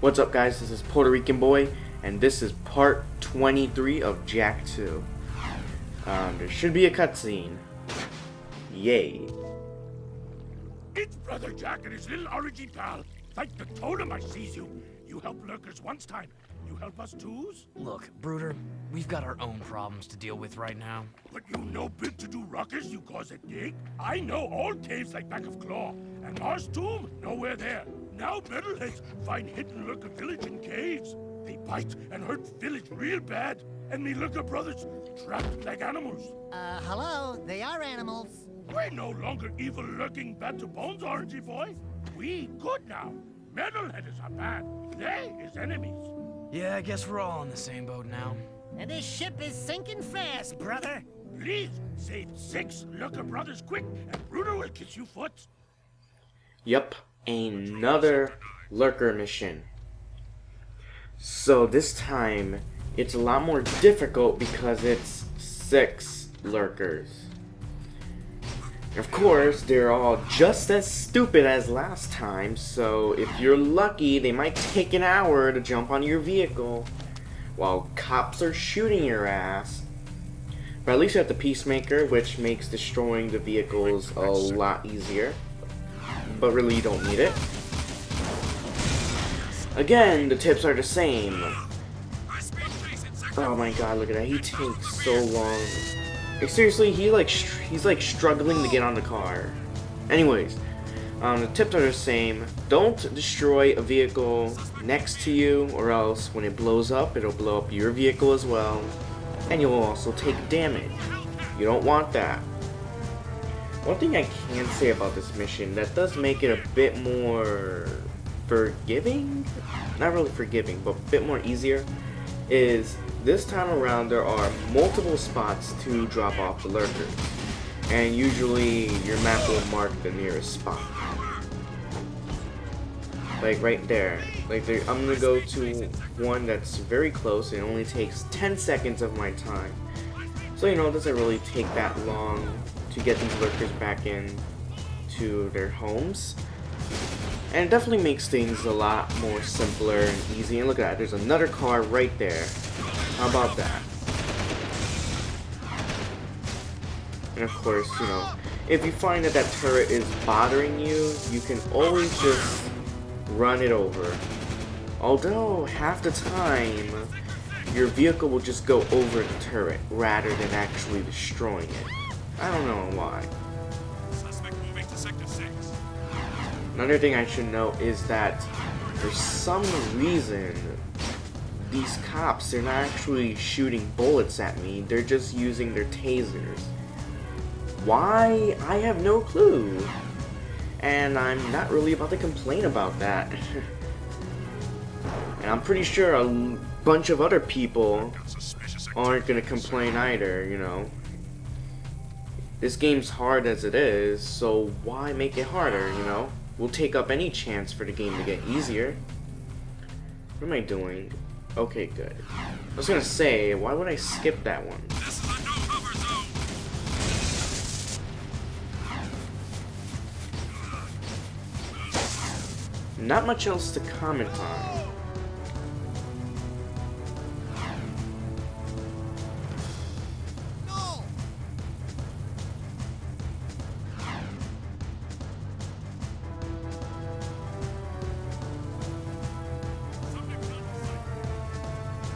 What's up, guys? This is Puerto Rican Boy, and this is part 23 of Jak 2. There should be a cutscene. Yay. It's Brother Jak and his little orangey pal. Like the totem I sees you. You help Lurkers once time. You help us twos? Look, Brooder, we've got our own problems to deal with right now. But you no big to do ruckus you cause it dig? I know all caves like back of claw. And Mars Tomb, nowhere there. Now metalheads find hidden Lurker village in caves. They bite and hurt village real bad. And me Lurker brothers trapped like animals. Hello, they are animals. We're no longer evil lurking bad to bones, orangey boy. We good now. Metalheads are bad. They is enemies. Yeah, I guess we're all on the same boat now. And this ship is sinking fast, brother. Please, save 6 Lurker brothers quick, and Bruno will kiss you foot. Yep, another Lurker mission. So this time, it's a lot more difficult because it's 6 Lurkers. Of course, they're all just as stupid as last time, so if you're lucky, they might take an hour to jump on your vehicle while cops are shooting your ass. But at least you have the Peacemaker, which makes destroying the vehicles a lot easier. But really, you don't need it. Again, the tips are the same. Oh my god, look at that. He takes so long. Like, seriously, he's like struggling to get on the car. Anyways, the tips are the same. Don't destroy a vehicle next to you, or else when it blows up, it'll blow up your vehicle as well. And you'll also take damage. You don't want that. One thing I can say about this mission that does make it a bit more forgiving? Not really forgiving, but a bit more easier, is this time around there are multiple spots to drop off the Lurkers. And usually your map will mark the nearest spot. Like right there. Like I'm gonna go to one that's very close and it only takes 10 seconds of my time. So you know, it doesn't really take that long to get these Lurkers back in to their homes. And it definitely makes things a lot more simpler and easy. And look at that, there's another car right there. How about that? And of course, you know, if you find that that turret is bothering you, you can always just run it over. Although, half the time, your vehicle will just go over the turret rather than actually destroying it. I don't know why. Suspect moving to Sector 6. Another thing I should note is that for some reason, these cops, they're not actually shooting bullets at me, they're just using their tasers. Why? I have no clue. And I'm not really about to complain about that. And I'm pretty sure a bunch of other people aren't gonna complain either, you know. This game's hard as it is, so why make it harder, you know? We'll take up any chance for the game to get easier. What am I doing? Okay, good. I was gonna say, why would I skip that one? This is a no-hover zone. Not much else to comment on.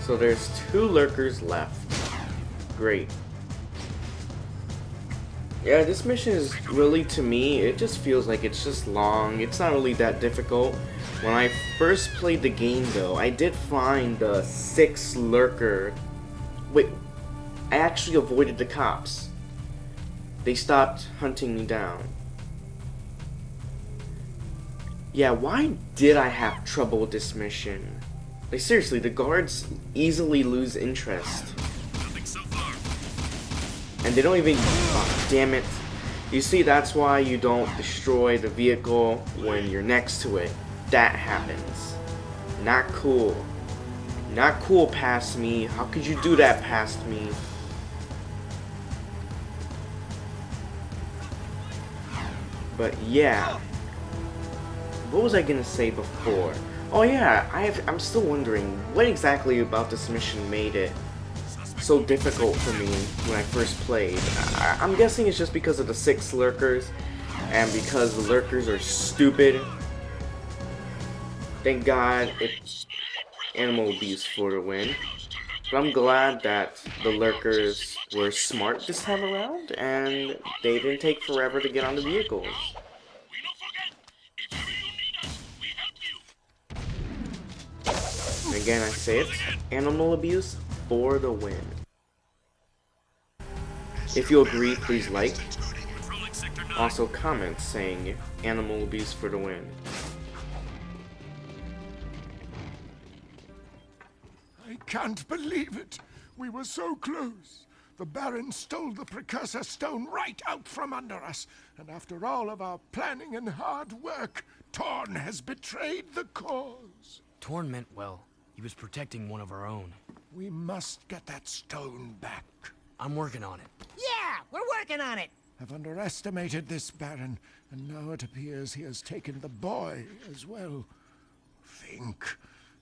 So there's 2 Lurkers left. Great. Yeah, this mission is really, to me, it just feels like it's just long. It's not really that difficult. When I first played the game, though, I did find the 6 Lurker. Wait, I actually avoided the cops. They stopped hunting me down. Yeah, why did I have trouble with this mission? Like, seriously, the guards easily lose interest. And they don't even... Oh, damn it. You see, that's why you don't destroy the vehicle when you're next to it. That happens. Not cool. Not cool past me. How could you do that past me? But yeah. What was I gonna say before? Oh yeah, I'm still wondering what exactly about this mission made it so difficult for me when I first played. I'm guessing it's just because of the 6 lurkers, and because the lurkers are stupid. Thank God it's animal abuse for the win. But I'm glad that the lurkers were smart this time around, and they didn't take forever to get on the vehicles. We don't forget. If ever you need us, we help you. And again, I say it, animal abuse for the win. If you agree, please like. Also comment saying animal abuse for the win. I can't believe it. We were so close. The Baron stole the precursor stone right out from under us. And after all of our planning and hard work, Torn has betrayed the cause. Torn meant well. He was protecting one of our own. We must get that stone back. I'm working on it. Yeah, we're working on it. I've underestimated this Baron, and now it appears he has taken the boy as well. Think,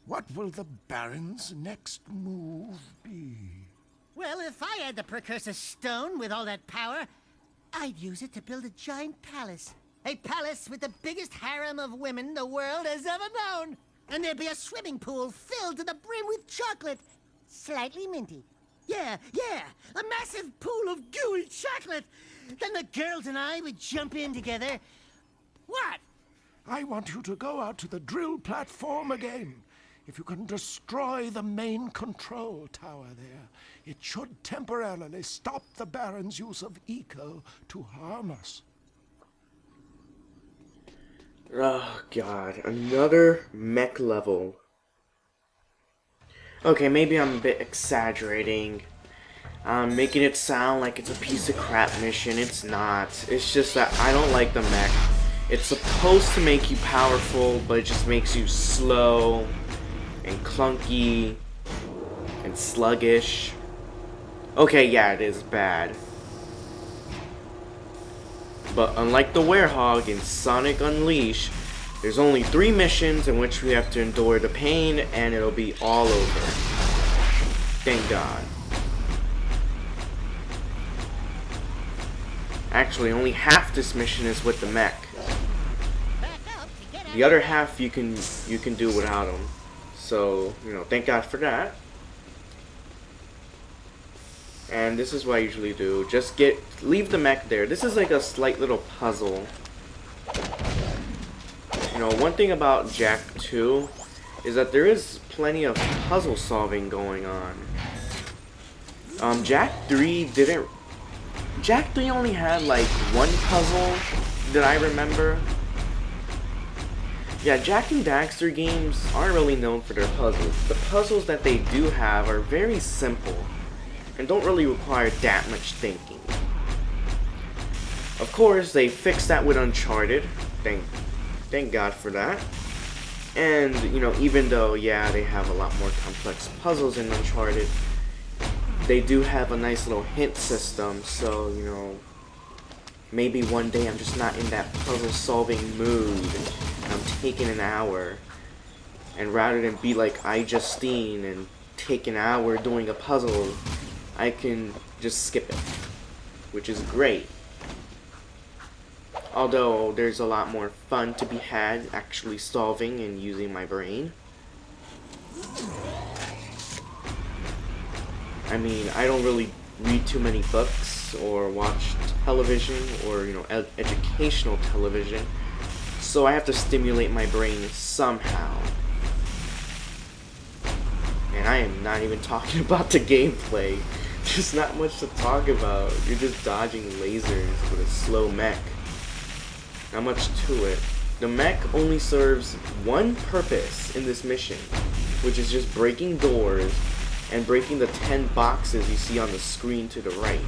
what will the Baron's next move be? Well, if I had the precursor stone with all that power, I'd use it to build a giant palace. A palace with the biggest harem of women the world has ever known. And there'd be a swimming pool filled to the brim with chocolate. Slightly minty. Yeah, a massive pool of gooey chocolate. Then the girls and I would jump in together. What? I want you to go out to the drill platform again. If you can destroy the main control tower there, it should temporarily stop the Baron's use of eco to harm us. Oh god, another mech level. Okay, maybe I'm a bit exaggerating. I'm making it sound like it's a piece of crap mission. It's not. It's just that I don't like the mech. It's supposed to make you powerful, but it just makes you slow and clunky and sluggish. Okay, yeah, it is bad. But unlike the Werehog in Sonic Unleashed, there's only 3 missions in which we have to endure the pain, and it'll be all over. Thank God. Actually, only half this mission is with the mech. The other half you can do without them. So, thank God for that. And this is what I usually do. Just leave the mech there. This is like a slight little puzzle. One thing about Jak 2 is that there is plenty of puzzle solving going on. Jak 3 only had like 1 puzzle that I remember. Yeah, Jak and Daxter games aren't really known for their puzzles. The puzzles that they do have are very simple and don't really require that much thinking. Of course, they fixed that with Uncharted. Thank God for that. And, even though, yeah, they have a lot more complex puzzles in Uncharted, they do have a nice little hint system, so, maybe one day I'm just not in that puzzle-solving mood. I'm taking an hour, and rather than be like iJustine and take an hour doing a puzzle, I can just skip it, which is great. Although there's a lot more fun to be had actually solving and using my brain. I mean, I don't really read too many books or watch television or, educational television. So I have to stimulate my brain somehow. And I am not even talking about the gameplay. There's not much to talk about. You're just dodging lasers with a slow mech. Not much to it. The mech only serves one purpose in this mission, which is just breaking doors and breaking the 10 boxes you see on the screen to the right.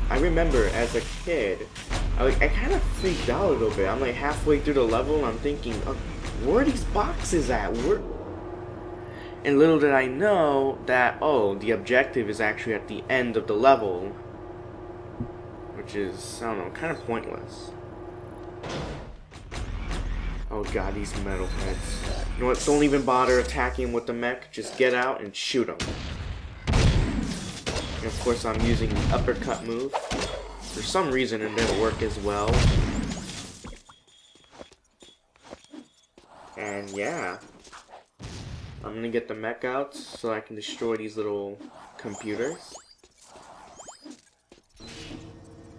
I remember as a kid, I kind of freaked out a little bit. I'm like halfway through the level and I'm thinking, where are these boxes at? And little did I know that, the objective is actually at the end of the level. Which is, I don't know, kind of pointless. Oh god, these metalheads. You know what? Don't even bother attacking him with the mech. Just get out and shoot him. And of course, I'm using the uppercut move. For some reason, it didn't work as well. And yeah. I'm gonna get the mech out so I can destroy these little computers.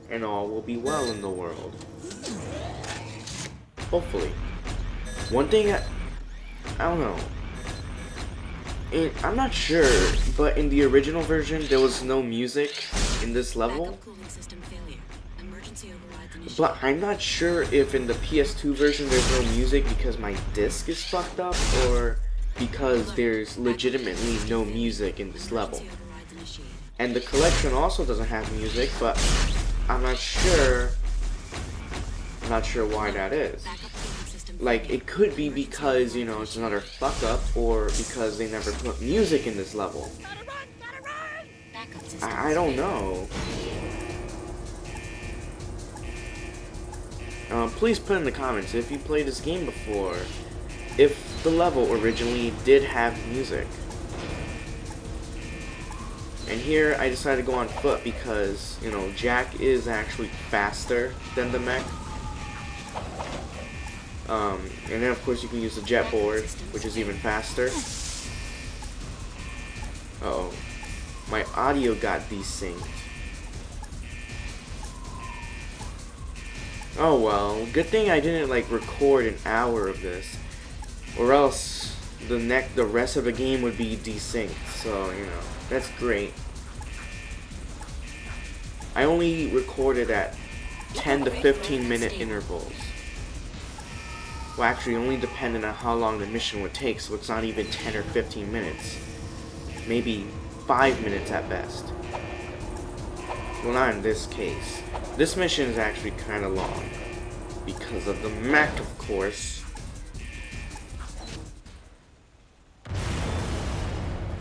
And all will be well in the world. Hopefully. One thing I don't know. I'm not sure, but in the original version there was no music in this level. But I'm not sure if in the PS2 version there's no music because my disc is fucked up, or because there's legitimately no music in this level. And the collection also doesn't have music, but I'm not sure why that is. Like, it could be because, you know, it's another fuck up, or because they never put music in this level. I don't know. Please put in the comments if you played this game before, if the level originally did have music. And here I decided to go on foot because, you know, Jack is actually faster than the mech. And then of course you can use the jet board, which is even faster. Uh-oh. My audio got desynced. Oh well, good thing I didn't like record an hour of this, or else the rest of the game would be desynced. So you know, that's great. I only recorded at 10 to 15 minute intervals. Well, actually, only depending on how long the mission would take, so it's not even 10 or 15 minutes. Maybe 5 minutes at best. Well, not in this case. This mission is actually kind of long. Because of the mech, of course.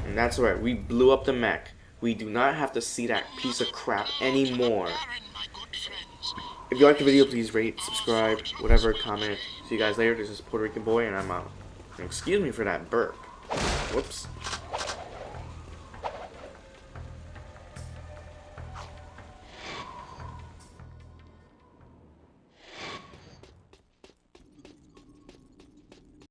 And that's right, we blew up the mech. We do not have to see that piece of crap anymore. If you liked the video, please rate, subscribe, whatever, comment. See you guys later. This is Puerto Rican Boy, and I'm out. Excuse me for that burp. Whoops.